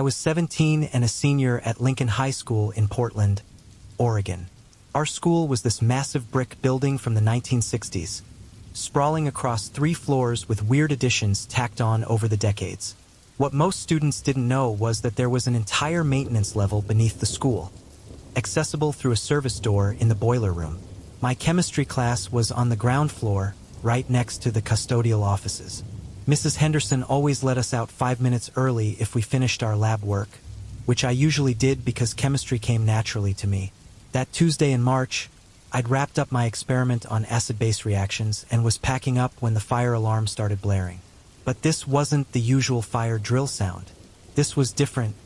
I was 17 and a senior at Lincoln High School in Portland, Oregon. Our school was this massive brick building from the 1960s, sprawling across 3 floors with weird additions tacked on over the decades. What most students didn't know was that there was an entire maintenance level beneath the school, accessible through a service door in the boiler room. My chemistry class was on the ground floor, right next to the custodial offices. Mrs. Henderson always let us out 5 minutes early if we finished our lab work, which I usually did because chemistry came naturally to me. That Tuesday in March, I'd wrapped up my experiment on acid-base reactions and was packing up when the fire alarm started blaring. But this wasn't the usual fire drill sound. This was different,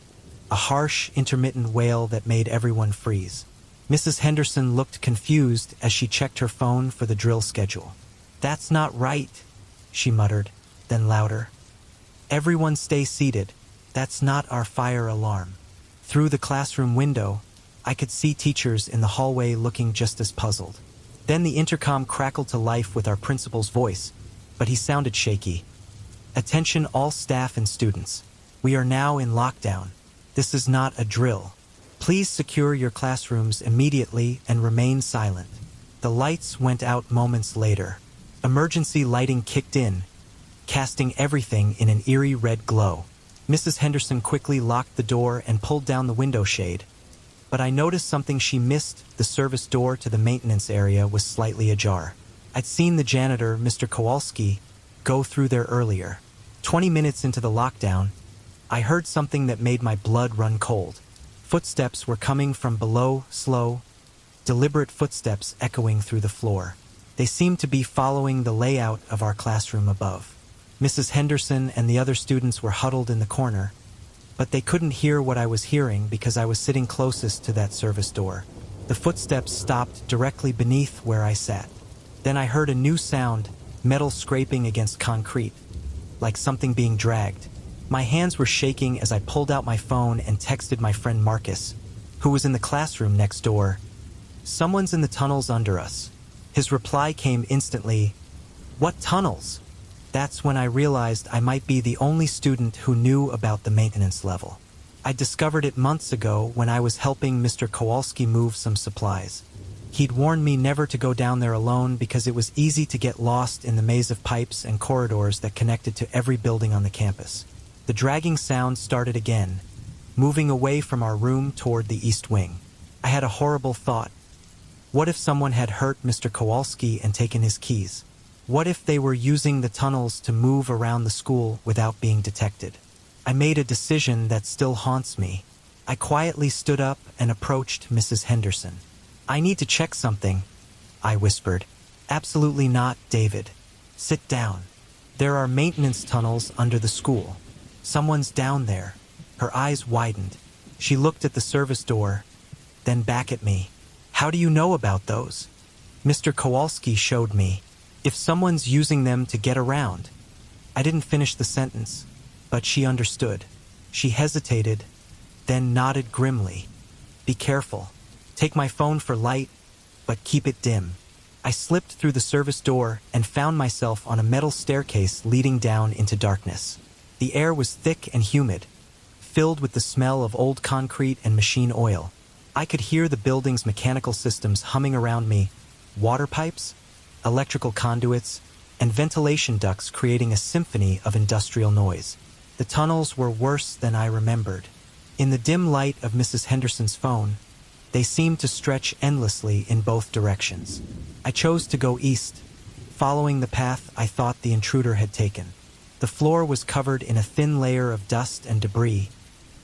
a harsh, intermittent wail that made everyone freeze. Mrs. Henderson looked confused as she checked her phone for the drill schedule. "That's not right," she muttered, then louder. "Everyone stay seated. That's not our fire alarm." Through the classroom window, I could see teachers in the hallway looking just as puzzled. Then the intercom crackled to life with our principal's voice, but he sounded shaky. "Attention all staff and students. We are now in lockdown. This is not a drill. Please secure your classrooms immediately and remain silent." The lights went out moments later. Emergency lighting kicked in, casting everything in an eerie red glow. Mrs. Henderson quickly locked the door and pulled down the window shade. But I noticed something she missed. The service door to the maintenance area was slightly ajar. I'd seen the janitor, Mr. Kowalski, go through there earlier. 20 minutes into the lockdown, I heard something that made my blood run cold. Footsteps were coming from below, slow, deliberate footsteps echoing through the floor. They seemed to be following the layout of our classroom above. Mrs. Henderson and the other students were huddled in the corner, but they couldn't hear what I was hearing because I was sitting closest to that service door. The footsteps stopped directly beneath where I sat. Then I heard a new sound, metal scraping against concrete, like something being dragged. My hands were shaking as I pulled out my phone and texted my friend Marcus, who was in the classroom next door. "Someone's in the tunnels under us." His reply came instantly, "What tunnels?" That's when I realized I might be the only student who knew about the maintenance level. I discovered it months ago when I was helping Mr. Kowalski move some supplies. He'd warned me never to go down there alone because it was easy to get lost in the maze of pipes and corridors that connected to every building on the campus. The dragging sound started again, moving away from our room toward the east wing. I had a horrible thought. What if someone had hurt Mr. Kowalski and taken his keys? What if they were using the tunnels to move around the school without being detected? I made a decision that still haunts me. I quietly stood up and approached Mrs. Henderson. "I need to check something," I whispered. "Absolutely not, David. Sit down. There are maintenance tunnels under the school. Someone's down there." Her eyes widened. She looked at the service door, then back at me. "How do you know about those?" "Mr. Kowalski showed me. If someone's using them to get around." I didn't finish the sentence, but she understood. She hesitated, then nodded grimly. "Be careful. Take my phone for light, but keep it dim." I slipped through the service door and found myself on a metal staircase leading down into darkness. The air was thick and humid, filled with the smell of old concrete and machine oil. I could hear the building's mechanical systems humming around me, water pipes, electrical conduits, and ventilation ducts creating a symphony of industrial noise. The tunnels were worse than I remembered. In the dim light of Mrs. Henderson's phone, they seemed to stretch endlessly in both directions. I chose to go east, following the path I thought the intruder had taken. The floor was covered in a thin layer of dust and debris,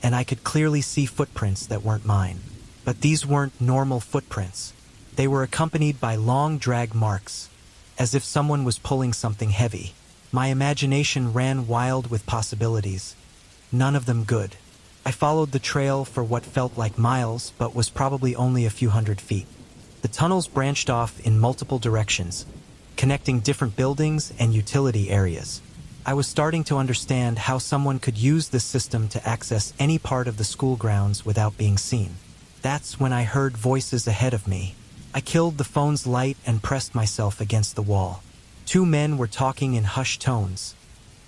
and I could clearly see footprints that weren't mine. But these weren't normal footprints. They were accompanied by long drag marks, as if someone was pulling something heavy. My imagination ran wild with possibilities, none of them good. I followed the trail for what felt like miles, but was probably only a few hundred feet. The tunnels branched off in multiple directions, connecting different buildings and utility areas. I was starting to understand how someone could use this system to access any part of the school grounds without being seen. That's when I heard voices ahead of me. I killed the phone's light and pressed myself against the wall. 2 men were talking in hushed tones,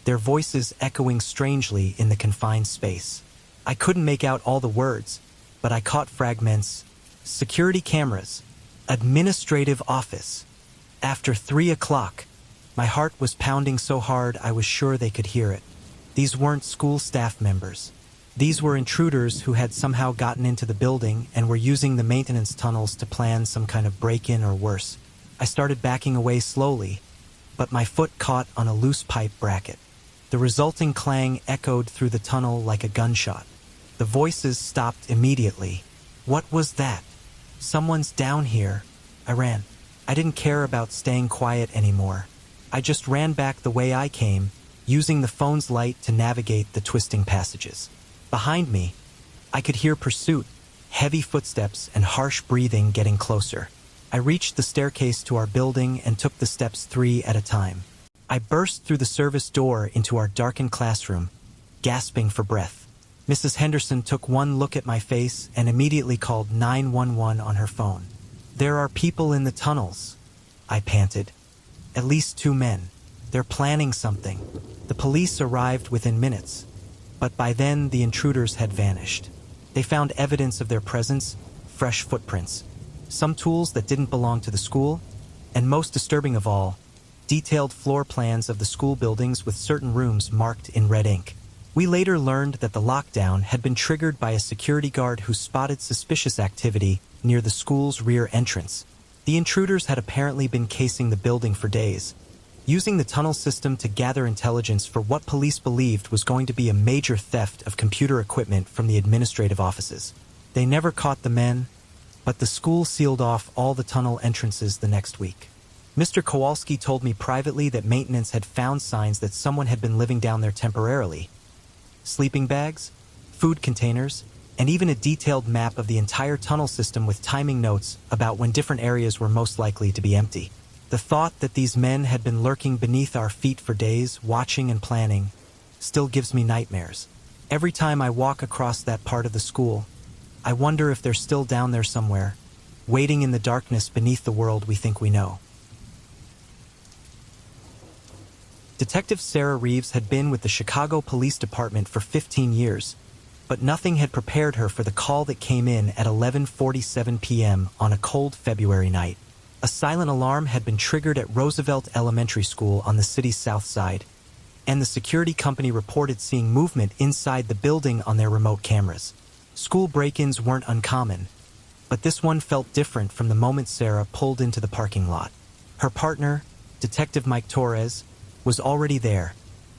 their voices echoing strangely in the confined space. I couldn't make out all the words, but I caught fragments. Security cameras. Administrative office. After 3 o'clock. My heart was pounding so hard I was sure they could hear it. These weren't school staff members. These were intruders who had somehow gotten into the building and were using the maintenance tunnels to plan some kind of break-in or worse. I started backing away slowly, but my foot caught on a loose pipe bracket. The resulting clang echoed through the tunnel like a gunshot. The voices stopped immediately. What was that? Someone's down here. I ran. I didn't care about staying quiet anymore. I just ran back the way I came, using the phone's light to navigate the twisting passages. Behind me, I could hear pursuit, heavy footsteps, and harsh breathing getting closer. I reached the staircase to our building and took the steps 3 at a time. I burst through the service door into our darkened classroom, gasping for breath. Mrs. Henderson took one look at my face and immediately called 911 on her phone. There are people in the tunnels, I panted. At least 2 men. They're planning something. The police arrived within minutes, but by then the intruders had vanished. They found evidence of their presence, fresh footprints, some tools that didn't belong to the school, and most disturbing of all, detailed floor plans of the school buildings with certain rooms marked in red ink. We later learned that the lockdown had been triggered by a security guard who spotted suspicious activity near the school's rear entrance. The intruders had apparently been casing the building for days, using the tunnel system to gather intelligence for what police believed was going to be a major theft of computer equipment from the administrative offices. They never caught the men, but the school sealed off all the tunnel entrances the next week. Mr. Kowalski told me privately that maintenance had found signs that someone had been living down there temporarily. Sleeping bags, food containers, and even a detailed map of the entire tunnel system with timing notes about when different areas were most likely to be empty. The thought that these men had been lurking beneath our feet for days, watching and planning, still gives me nightmares. Every time I walk across that part of the school, I wonder if they're still down there somewhere, waiting in the darkness beneath the world we think we know. Detective Sarah Reeves had been with the Chicago Police Department for 15 years, but nothing had prepared her for the call that came in at 11:47 p.m. on a cold February night. A silent alarm had been triggered at Roosevelt Elementary School on the city's south side, and the security company reported seeing movement inside the building on their remote cameras. School break-ins weren't uncommon, but this one felt different from the moment Sarah pulled into the parking lot. Her partner, Detective Mike Torres, was already there,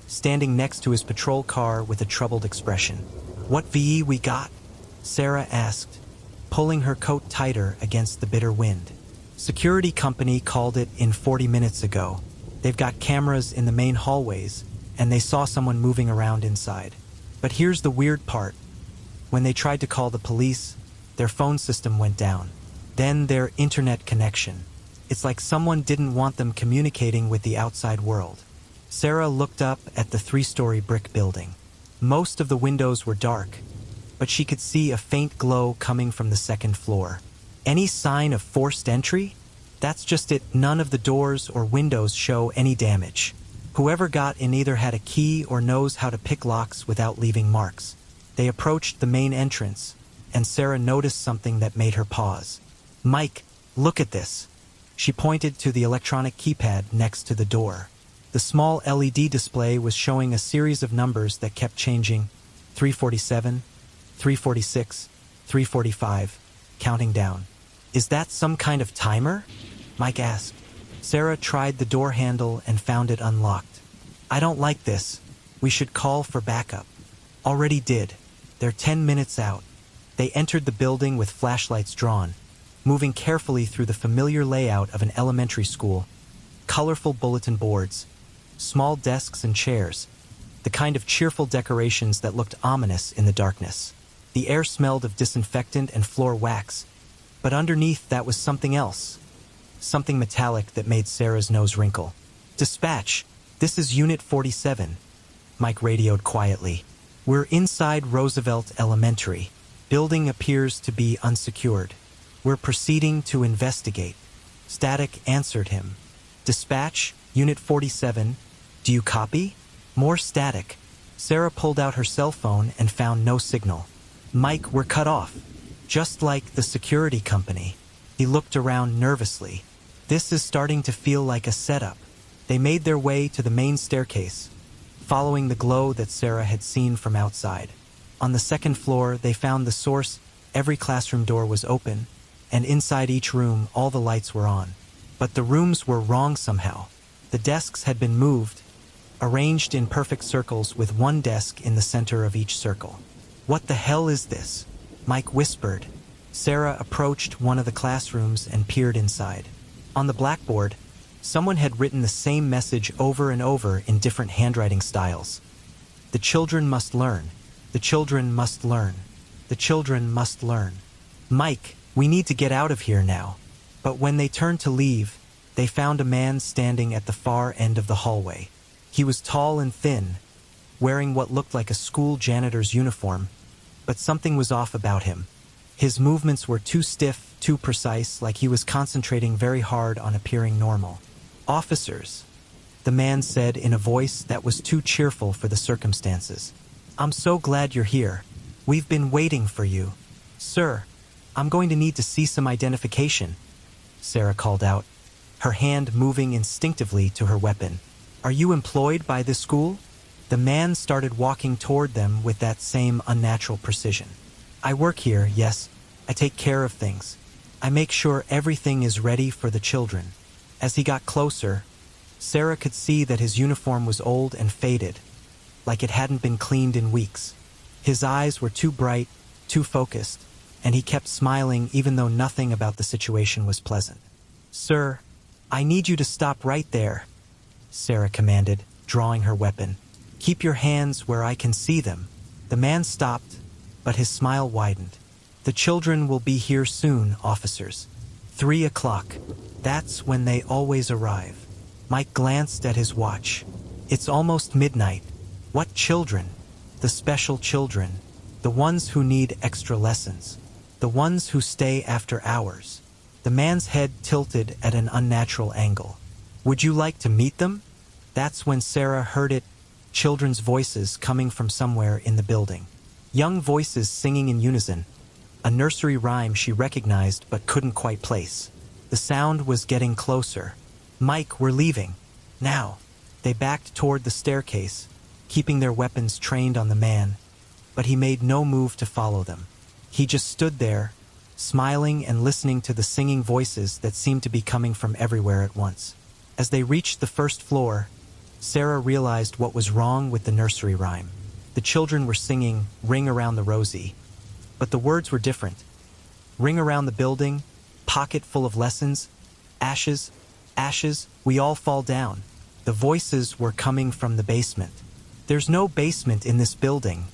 standing next to his patrol car with a troubled expression. "What VE we got?" Sarah asked, pulling her coat tighter against the bitter wind. Security company called it in 40 minutes ago. They've got cameras in the main hallways, and they saw someone moving around inside. But here's the weird part. When they tried to call the police, their phone system went down. Then their internet connection. It's like someone didn't want them communicating with the outside world. Sarah looked up at the 3-story brick building. Most of the windows were dark, but she could see a faint glow coming from the second floor. Any sign of forced entry? That's just it. None of the doors or windows show any damage. Whoever got in either had a key or knows how to pick locks without leaving marks. They approached the main entrance, and Sarah noticed something that made her pause. "Mike, look at this." She pointed to the electronic keypad next to the door. The small LED display was showing a series of numbers that kept changing. 347, 346, 345, counting down. "Is that some kind of timer?" Mike asked. Sarah tried the door handle and found it unlocked. "I don't like this. We should call for backup." "Already did. They're 10 minutes out." They entered the building with flashlights drawn, moving carefully through the familiar layout of an elementary school. Colorful bulletin boards, small desks and chairs, the kind of cheerful decorations that looked ominous in the darkness. The air smelled of disinfectant and floor wax, but underneath that was something else. Something metallic that made Sarah's nose wrinkle. "Dispatch, this is Unit 47, Mike radioed quietly. "We're inside Roosevelt Elementary. Building appears to be unsecured. We're proceeding to investigate." Static answered him. "Dispatch, Unit 47, do you copy?" More static. Sarah pulled out her cell phone and found no signal. Mike, we're cut off. Just like the security company. He looked around nervously. This is starting to feel like a setup. They made their way to the main staircase, following the glow that Sarah had seen from outside. On the second floor, they found the source. Every classroom door was open, and inside each room, all the lights were on. But the rooms were wrong somehow. The desks had been moved, arranged in perfect circles with one desk in the center of each circle. What the hell is this? Mike whispered. Sarah approached one of the classrooms and peered inside. On the blackboard, someone had written the same message over and over in different handwriting styles. The children must learn. The children must learn. The children must learn. Mike, we need to get out of here now. But when they turned to leave, they found a man standing at the far end of the hallway. He was tall and thin, wearing what looked like a school janitor's uniform, but something was off about him. His movements were too stiff, too precise, like he was concentrating very hard on appearing normal. "Officers," the man said in a voice that was too cheerful for the circumstances. "I'm so glad you're here. We've been waiting for you." "Sir, I'm going to need to see some identification," Sarah called out, her hand moving instinctively to her weapon. "Are you employed by this school?" The man started walking toward them with that same unnatural precision. "I work here, yes. I take care of things. I make sure everything is ready for the children." As he got closer, Sarah could see that his uniform was old and faded, like it hadn't been cleaned in weeks. His eyes were too bright, too focused, and he kept smiling even though nothing about the situation was pleasant. "Sir, I need you to stop right there," Sarah commanded, drawing her weapon. "Keep your hands where I can see them." The man stopped, but his smile widened. "The children will be here soon, officers. 3 o'clock. That's when they always arrive." Mike glanced at his watch. "It's almost midnight. What children? The special children. The ones who need extra lessons. The ones who stay after hours." The man's head tilted at an unnatural angle. "Would you like to meet them?" That's when Sarah heard it, children's voices coming from somewhere in the building. Young voices singing in unison, a nursery rhyme she recognized but couldn't quite place. The sound was getting closer. "Mike, we're leaving. Now." They backed toward the staircase, keeping their weapons trained on the man, but he made no move to follow them. He just stood there, smiling and listening to the singing voices that seemed to be coming from everywhere at once. As they reached the first floor, Sarah realized what was wrong with the nursery rhyme. The children were singing "Ring Around the Rosie," but the words were different. "Ring around the building, pocket full of lessons, ashes, ashes, we all fall down." The voices were coming from the basement. "There's no basement in this building,"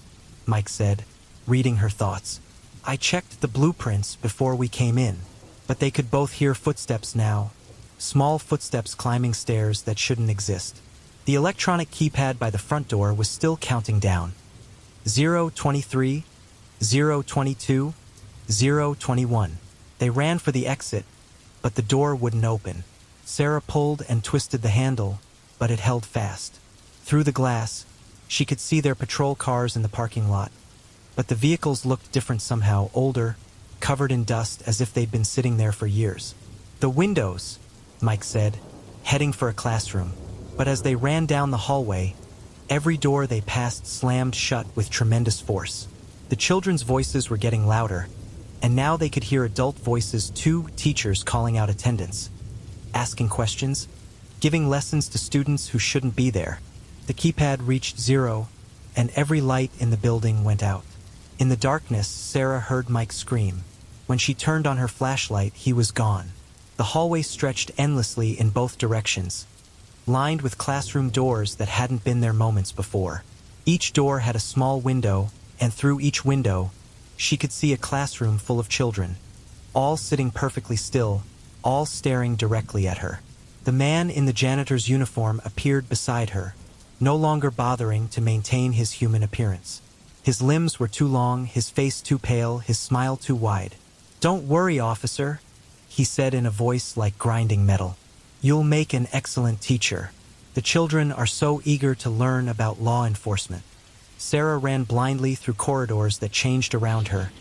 Mike said, reading her thoughts. "I checked the blueprints before we came in." But they could both hear footsteps now, small footsteps climbing stairs that shouldn't exist. The electronic keypad by the front door was still counting down. 023, 022, 021. They ran for the exit, but the door wouldn't open. Sarah pulled and twisted the handle, but it held fast. Through the glass, she could see their patrol cars in the parking lot, but the vehicles looked different somehow, older, covered in dust as if they'd been sitting there for years. "The windows," Mike said, heading for a classroom. But as they ran down the hallway, every door they passed slammed shut with tremendous force. The children's voices were getting louder, and now they could hear adult voices, 2 teachers calling out attendance, asking questions, giving lessons to students who shouldn't be there. The keypad reached 0, and every light in the building went out. In the darkness, Sarah heard Mike scream. When she turned on her flashlight, he was gone. The hallway stretched endlessly in both directions, lined with classroom doors that hadn't been there moments before. Each door had a small window, and through each window, she could see a classroom full of children, all sitting perfectly still, all staring directly at her. The man in the janitor's uniform appeared beside her, no longer bothering to maintain his human appearance. His limbs were too long, his face too pale, his smile too wide. "Don't worry, officer," he said in a voice like grinding metal. "You'll make an excellent teacher. The children are so eager to learn about law enforcement." Sarah ran blindly through corridors that changed around her,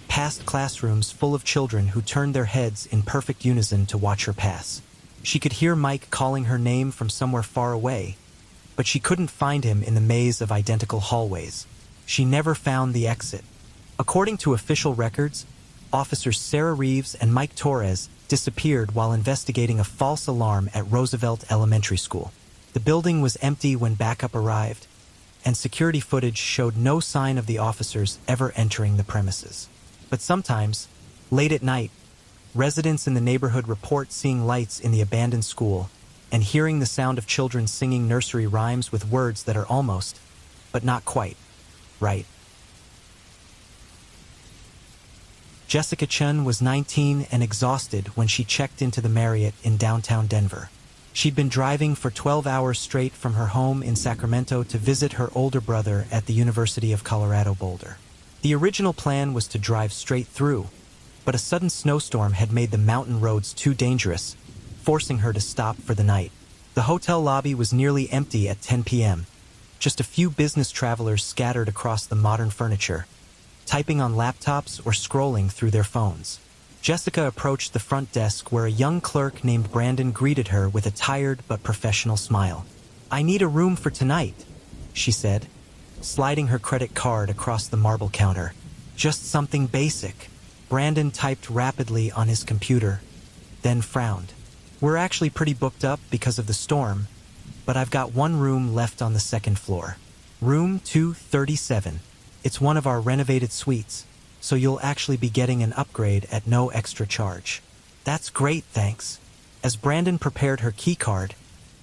past classrooms full of children who turned their heads in perfect unison to watch her pass. She could hear Mike calling her name from somewhere far away, but she couldn't find him in the maze of identical hallways. She never found the exit. According to official records, Officers Sarah Reeves and Mike Torres disappeared while investigating a false alarm at Roosevelt Elementary School. The building was empty when backup arrived, and security footage showed no sign of the officers ever entering the premises. But sometimes, late at night, residents in the neighborhood report seeing lights in the abandoned school and hearing the sound of children singing nursery rhymes with words that are almost, but not quite, right. Jessica Chun was 19 and exhausted when she checked into the Marriott in downtown Denver. She'd been driving for 12 hours straight from her home in Sacramento to visit her older brother at the University of Colorado Boulder. The original plan was to drive straight through, but a sudden snowstorm had made the mountain roads too dangerous, forcing her to stop for the night. The hotel lobby was nearly empty at 10 p.m., just a few business travelers scattered across the modern furniture, typing on laptops or scrolling through their phones. Jessica approached the front desk where a young clerk named Brandon greeted her with a tired but professional smile. "I need a room for tonight," she said, sliding her credit card across the marble counter. "Just something basic." Brandon typed rapidly on his computer, then frowned. "We're actually pretty booked up because of the storm, but I've got one room left on the second floor. Room 237. It's one of our renovated suites, so you'll actually be getting an upgrade at no extra charge." "That's great, thanks." As Brandon prepared her keycard,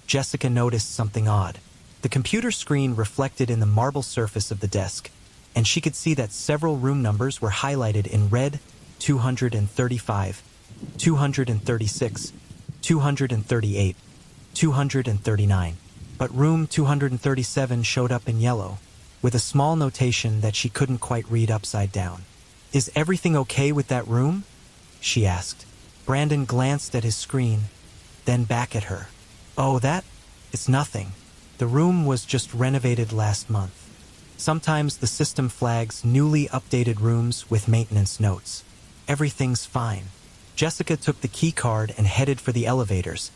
Jessica noticed something odd. The computer screen reflected in the marble surface of the desk, and she could see that several room numbers were highlighted in red: 235, 236, 238, 239. But room 237 showed up in yellow, with a small notation that she couldn't quite read upside down. "Is everything okay with that room?" she asked. Brandon glanced at his screen, then back at her. "Oh, it's nothing. The room was just renovated last month. Sometimes the system flags newly updated rooms with maintenance notes. Everything's fine." Jessica took the key card and headed for the elevators,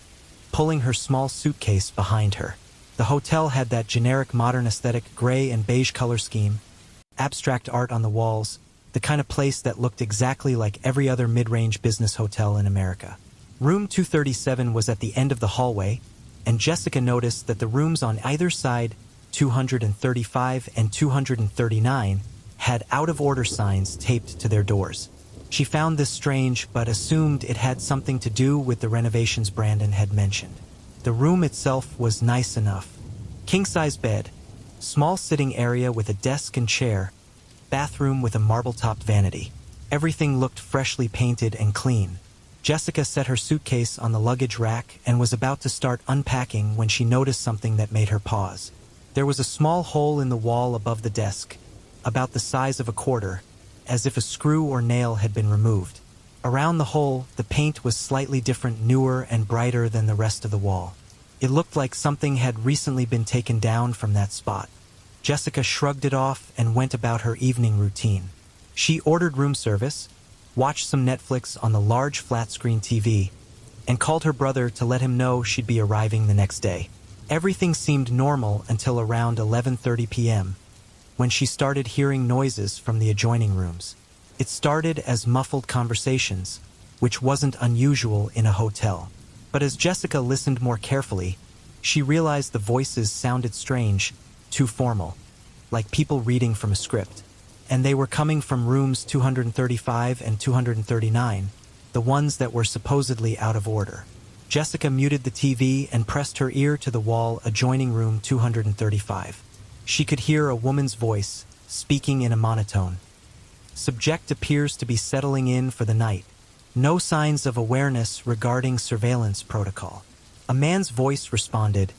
pulling her small suitcase behind her. The hotel had that generic modern aesthetic gray and beige color scheme, abstract art on the walls, the kind of place that looked exactly like every other mid-range business hotel in America. Room 237 was at the end of the hallway, and Jessica noticed that the rooms on either side, 235 and 239, had out-of-order signs taped to their doors. She found this strange, but assumed it had something to do with the renovations Brandon had mentioned. The room itself was nice enough. King-size bed, small sitting area with a desk and chair, bathroom with a marble-topped vanity. Everything looked freshly painted and clean. Jessica set her suitcase on the luggage rack and was about to start unpacking when she noticed something that made her pause. There was a small hole in the wall above the desk, about the size of a quarter, as if a screw or nail had been removed. Around the hole, the paint was slightly different, newer and brighter than the rest of the wall. It looked like something had recently been taken down from that spot. Jessica shrugged it off and went about her evening routine. She ordered room service, watched some Netflix on the large flat-screen TV, and called her brother to let him know she'd be arriving the next day. Everything seemed normal until around 11:30 p.m., when she started hearing noises from the adjoining rooms. It started as muffled conversations, which wasn't unusual in a hotel. But as Jessica listened more carefully, she realized the voices sounded strange, too formal, like people reading from a script. And they were coming from rooms 235 and 239, the ones that were supposedly out of order. Jessica muted the TV and pressed her ear to the wall adjoining room 235. She could hear a woman's voice, speaking in a monotone. "Subject appears to be settling in for the night. No signs of awareness regarding surveillance protocol." A man's voice responded,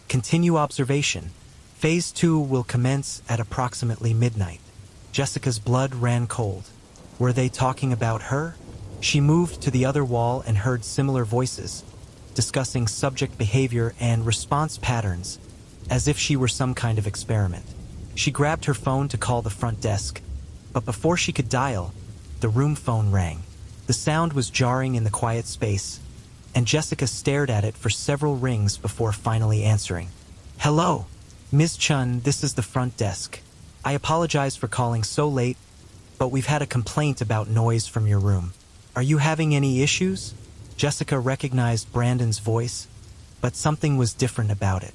"Continue observation. Phase 2 will commence at approximately midnight." Jessica's blood ran cold. Were they talking about her? She moved to the other wall and heard similar voices, discussing subject behavior and response patterns, as if she were some kind of experiment. She grabbed her phone to call the front desk, but before she could dial, the room phone rang. The sound was jarring in the quiet space, and Jessica stared at it for several rings before finally answering. "Hello, Ms. Chun, this is the front desk. I apologize for calling so late, but we've had a complaint about noise from your room. Are you having any issues?" Jessica recognized Brandon's voice, but something was different about it.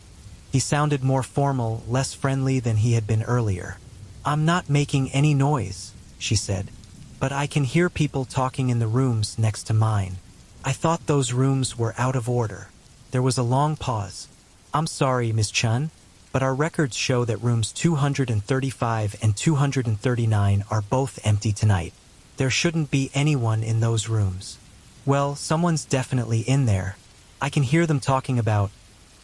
He sounded more formal, less friendly than he had been earlier. "I'm not making any noise," she said, "but I can hear people talking in the rooms next to mine. I thought those rooms were out of order." There was a long pause. "I'm sorry, Ms. Chun, but our records show that rooms 235 and 239 are both empty tonight. There shouldn't be anyone in those rooms." "Well, someone's definitely in there. I can hear them talking about—"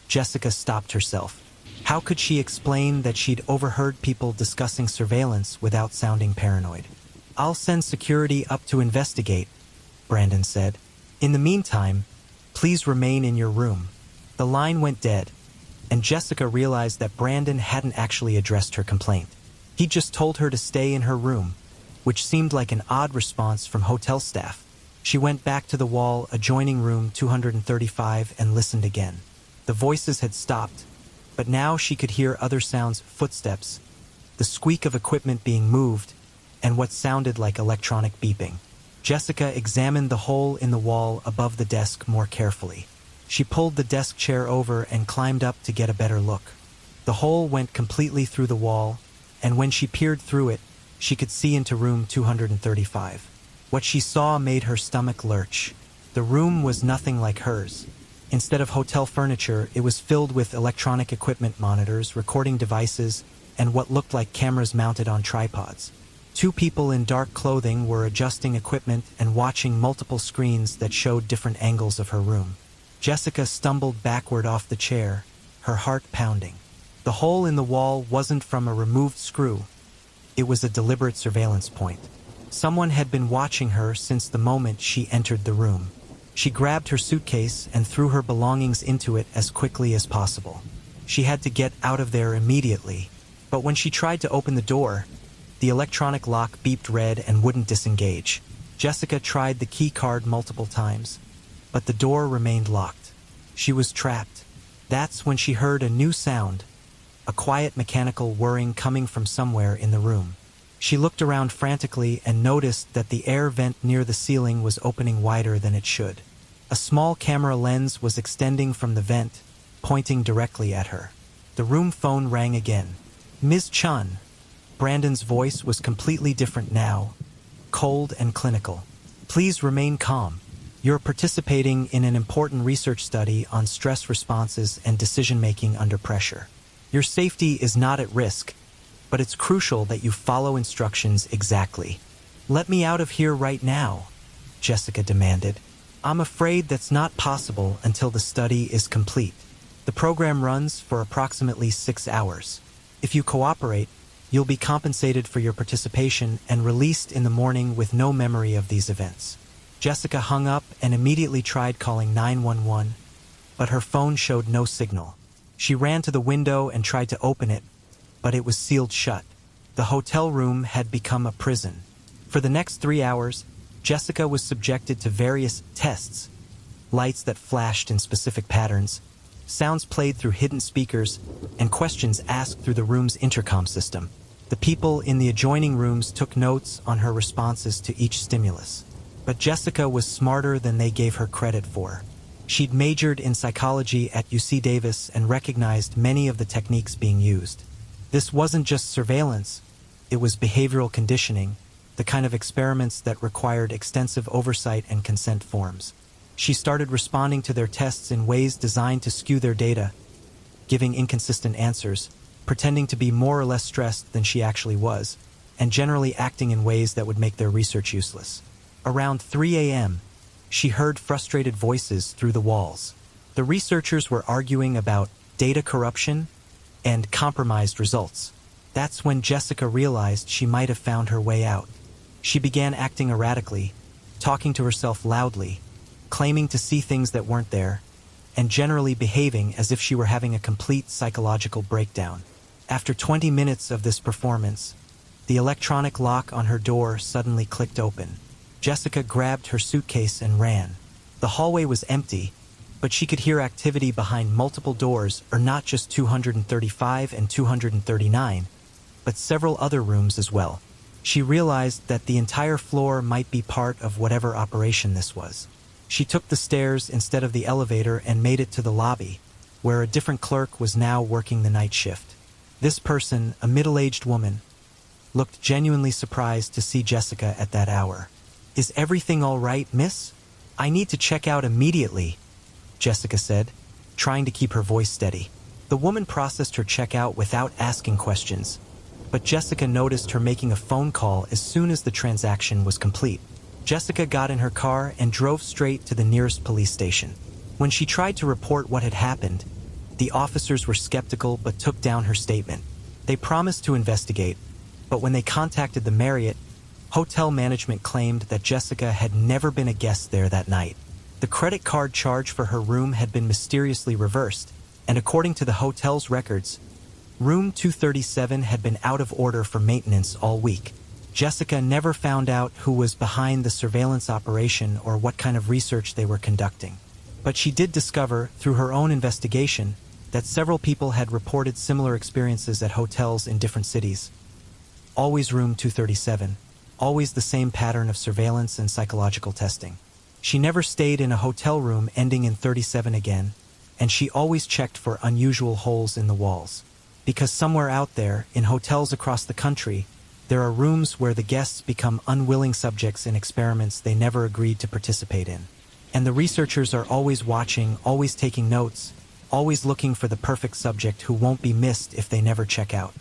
Jessica stopped herself. How could she explain that she'd overheard people discussing surveillance without sounding paranoid? "I'll send security up to investigate," Brandon said. "In the meantime, please remain in your room." The line went dead, and Jessica realized that Brandon hadn't actually addressed her complaint. He just told her to stay in her room, which seemed like an odd response from hotel staff. She went back to the wall adjoining room 235 and listened again. The voices had stopped, but now she could hear other sounds: footsteps, the squeak of equipment being moved, and what sounded like electronic beeping. Jessica examined the hole in the wall above the desk more carefully. She pulled the desk chair over and climbed up to get a better look. The hole went completely through the wall, and when she peered through it, she could see into room 235. What she saw made her stomach lurch. The room was nothing like hers. Instead of hotel furniture, it was filled with electronic equipment, monitors, recording devices, and what looked like cameras mounted on tripods. Two people in dark clothing were adjusting equipment and watching multiple screens that showed different angles of her room. Jessica stumbled backward off the chair, her heart pounding. The hole in the wall wasn't from a removed screw. It was a deliberate surveillance point. Someone had been watching her since the moment she entered the room. She grabbed her suitcase and threw her belongings into it as quickly as possible. She had to get out of there immediately, but when she tried to open the door, the electronic lock beeped red and wouldn't disengage. Jessica tried the key card multiple times, but the door remained locked. She was trapped. That's when she heard a new sound, a quiet mechanical whirring coming from somewhere in the room. She looked around frantically and noticed that the air vent near the ceiling was opening wider than it should. A small camera lens was extending from the vent, pointing directly at her. The room phone rang again. "Ms. Chun." Brandon's voice was completely different now, cold and clinical. "Please remain calm. You're participating in an important research study on stress responses and decision-making under pressure. Your safety is not at risk, but it's crucial that you follow instructions exactly." "Let me out of here right now," Jessica demanded. "I'm afraid that's not possible until the study is complete. The program runs for approximately 6 hours. If you cooperate, you'll be compensated for your participation and released in the morning with no memory of these events." Jessica hung up and immediately tried calling 911, but her phone showed no signal. She ran to the window and tried to open it, but it was sealed shut. The hotel room had become a prison. For the next 3 hours, Jessica was subjected to various tests: lights that flashed in specific patterns, sounds played through hidden speakers, and questions asked through the room's intercom system. The people in the adjoining rooms took notes on her responses to each stimulus. But Jessica was smarter than they gave her credit for. She'd majored in psychology at UC Davis and recognized many of the techniques being used. This wasn't just surveillance, it was behavioral conditioning, the kind of experiments that required extensive oversight and consent forms. She started responding to their tests in ways designed to skew their data, giving inconsistent answers, pretending to be more or less stressed than she actually was, and generally acting in ways that would make their research useless. Around 3 a.m., she heard frustrated voices through the walls. The researchers were arguing about data corruption and compromised results. That's when Jessica realized she might have found her way out. She began acting erratically, talking to herself loudly, claiming to see things that weren't there, and generally behaving as if she were having a complete psychological breakdown. After 20 minutes of this performance, the electronic lock on her door suddenly clicked open. Jessica grabbed her suitcase and ran. The hallway was empty, but she could hear activity behind multiple doors, or not just 235 and 239, but several other rooms as well. She realized that the entire floor might be part of whatever operation this was. She took the stairs instead of the elevator and made it to the lobby, where a different clerk was now working the night shift. This person, a middle-aged woman, looked genuinely surprised to see Jessica at that hour. "Is everything all right, miss? I need to check out immediately," Jessica said, trying to keep her voice steady. The woman processed her checkout without asking questions, but Jessica noticed her making a phone call as soon as the transaction was complete. Jessica got in her car and drove straight to the nearest police station. When she tried to report what had happened, the officers were skeptical but took down her statement. They promised to investigate, but when they contacted the Marriott, hotel management claimed that Jessica had never been a guest there that night. The credit card charge for her room had been mysteriously reversed, and according to the hotel's records, room 237 had been out of order for maintenance all week. Jessica never found out who was behind the surveillance operation or what kind of research they were conducting. But she did discover, through her own investigation, that several people had reported similar experiences at hotels in different cities. Always room 237, always the same pattern of surveillance and psychological testing. She never stayed in a hotel room ending in 37 again, and she always checked for unusual holes in the walls. Because somewhere out there, in hotels across the country, there are rooms where the guests become unwilling subjects in experiments they never agreed to participate in. And the researchers are always watching, always taking notes, always looking for the perfect subject who won't be missed if they never check out.